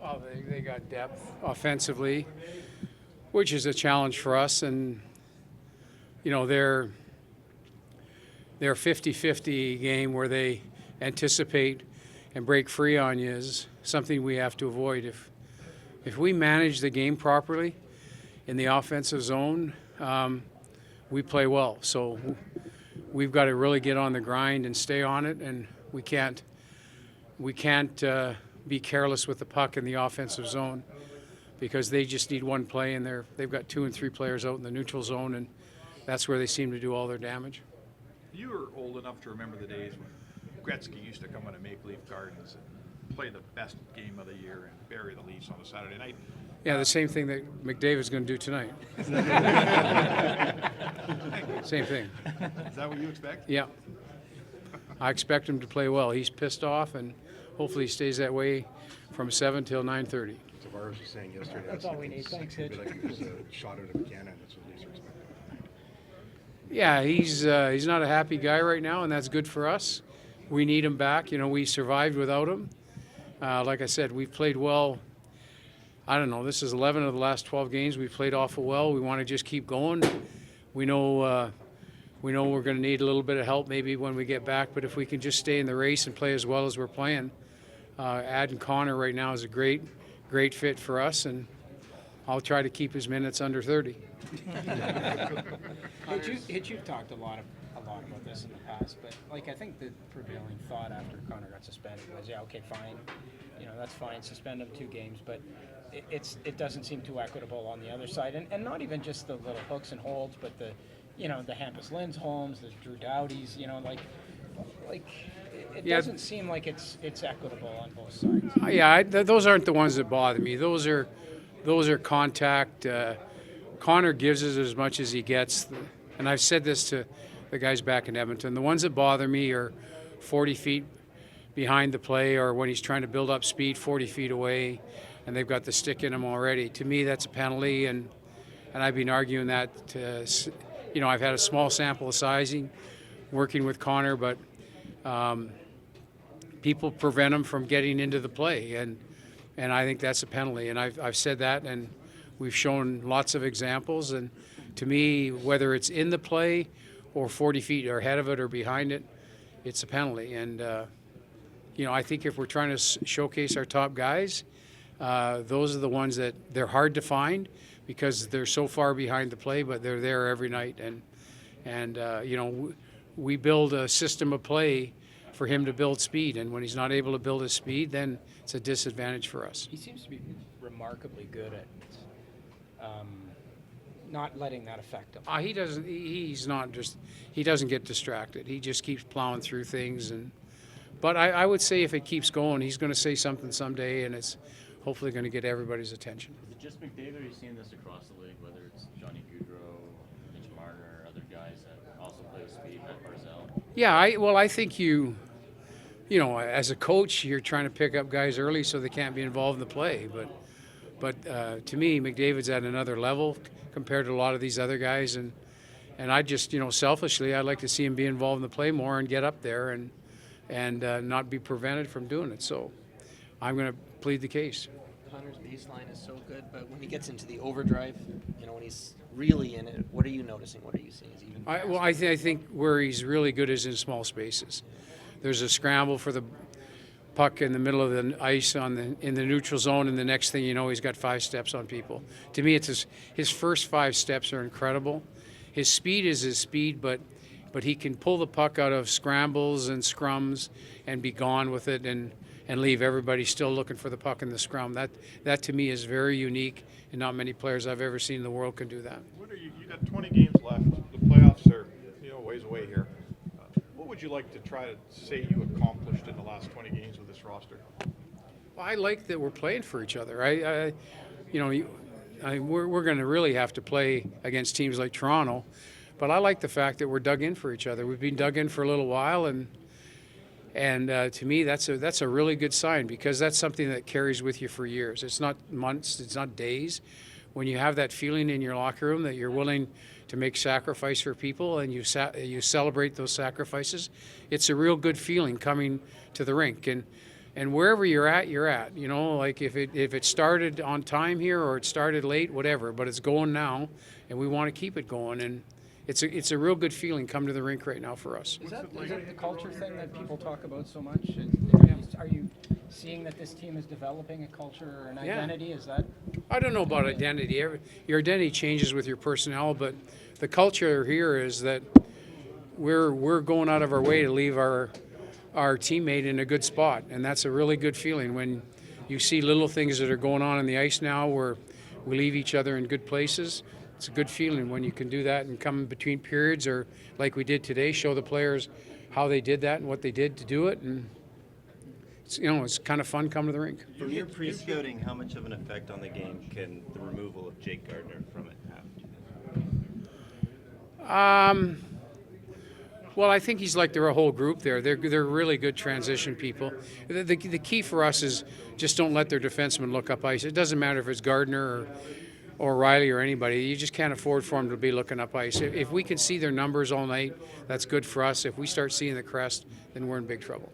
Well, they got depth offensively, which is a challenge for us. And, their 50-50 game where they anticipate and break free on you is something we have to avoid. If we manage the game properly in the offensive zone, we play well. So we've got to really get on the grind and stay on it, and we can't be careless with the puck in the offensive zone because they just need one play, and they've got 2 and 3 players out in the neutral zone, and that's where they seem to do all their damage. You were old enough to remember the days when Gretzky used to come into Maple Leaf Gardens and play the best game of the year and bury the Leafs on a Saturday night. Yeah, the same thing that McDavid's going to do tonight. Same thing. Is that what you expect? Yeah. I expect him to play well. He's pissed off, and hopefully he stays that way from 7 till 9:30. Tavares was saying yesterday. That's all we need. Thanks, Hitch. Like he was a shot out of a cannon. That's what Leafs are expecting. Yeah, he's not a happy guy right now, and that's good for us. We need him back. We survived without him. Like I said, we've played well. I don't know. This is 11 of the last 12 games. We've played awful well. We want to just keep going. We know we're going to need a little bit of help maybe when we get back, but if we can just stay in the race and play as well as we're playing, adding Connor right now is a great fit for us, and I'll try to keep his minutes under 30. Hitch, you've talked a lot about this in the past, but I think the prevailing thought after Connor got suspended was, yeah, okay, fine, that's fine, suspend him 2 games, but it doesn't seem too equitable on the other side, and not even just the little hooks and holds, but the Hampus Lindholms, the Drew Dowdys, it doesn't seem like it's equitable on both sides. Those aren't the ones that bother me. Those are contact. Connor gives us as much as he gets, and I've said this to the guys back in Edmonton. The ones that bother me are 40 feet behind the play, or when he's trying to build up speed 40 feet away, and they've got the stick in him already. To me, that's a penalty, and I've been arguing that. I've had a small sample of sizing working with Connor, but people prevent him from getting into the play, and I think that's a penalty. And I've said that, and we've shown lots of examples. And to me, whether it's in the play or 40 feet or ahead of it or behind it, it's a penalty. And I think if we're trying to showcase our top guys, those are the ones that they're hard to find because they're so far behind the play, but they're there every night. And we build a system of play for him to build speed, and when he's not able to build his speed, then it's a disadvantage for us. He seems to be remarkably good at not letting that affect him. He doesn't. He doesn't get distracted. He just keeps plowing through things, but I would say if it keeps going, he's going to say something someday, and it's hopefully going to get everybody's attention. Is it just McDavid, or are you seeing this across the league, whether it's Johnny Gaudreau, Mitch Marner, or other guys that also play with speed, Matt Barzal? Yeah, I think as a coach, you're trying to pick up guys early so they can't be involved in the play. But to me, McDavid's at another level compared to a lot of these other guys, and I just selfishly, I'd like to see him be involved in the play more and get up there and not be prevented from doing it. So I'm going to plead the case. Connor's baseline is so good, but when he gets into the overdrive, when he's really in it, what are you noticing? What are you seeing? Is he even faster? I think where he's really good is in small spaces. There's a scramble for the puck in the middle of the ice in the neutral zone, and the next thing you know, he's got 5 steps on people. To me, it's his first 5 steps are incredible. His speed is his speed, but he can pull the puck out of scrambles and scrums and be gone with it and leave everybody still looking for the puck in the scrum. That to me is very unique, and not many players I've ever seen in the world can do that. You got 20 games left. The playoffs are ways away here. What would you like to try to say you accomplished in the last 20 games with this roster? Well, I like that we're playing for each other. We're going to really have to play against teams like Toronto, but I like the fact that we're dug in for each other. We've been dug in for a little while, and to me, that's a really good sign, because that's something that carries with you for years. It's not months, it's not days. When you have that feeling in your locker room that you're willing to make sacrifice for people, and you celebrate those sacrifices, it's a real good feeling coming to the rink. And And wherever you're at, you're at. You know, like if it started on time here or it started late, whatever. But it's going now, and we want to keep it going. And it's a real good feeling come to the rink right now for us. Is that the culture thing that people talk about so much? Are you seeing that this team is developing a culture or an Yeah. identity? Is that I don't know about identity. Your identity changes with your personnel, but the culture here is that we're going out of our way to leave our teammate in a good spot, and that's a really good feeling when you see little things that are going on the ice now where we leave each other in good places. It's a good feeling when you can do that and come between periods, or like we did today, show the players how they did that and what they did to do it, and it's kind of fun coming to the rink. From your pre-scouting, how much of an effect on the game can the removal of Jake Gardner from it have? Well, I think he's like their whole group there. They're really good transition people. The key for us is just don't let their defensemen look up ice. It doesn't matter if it's Gardner or Riley or anybody. You just can't afford for them to be looking up ice. If we can see their numbers all night, that's good for us. If we start seeing the crest, then we're in big trouble.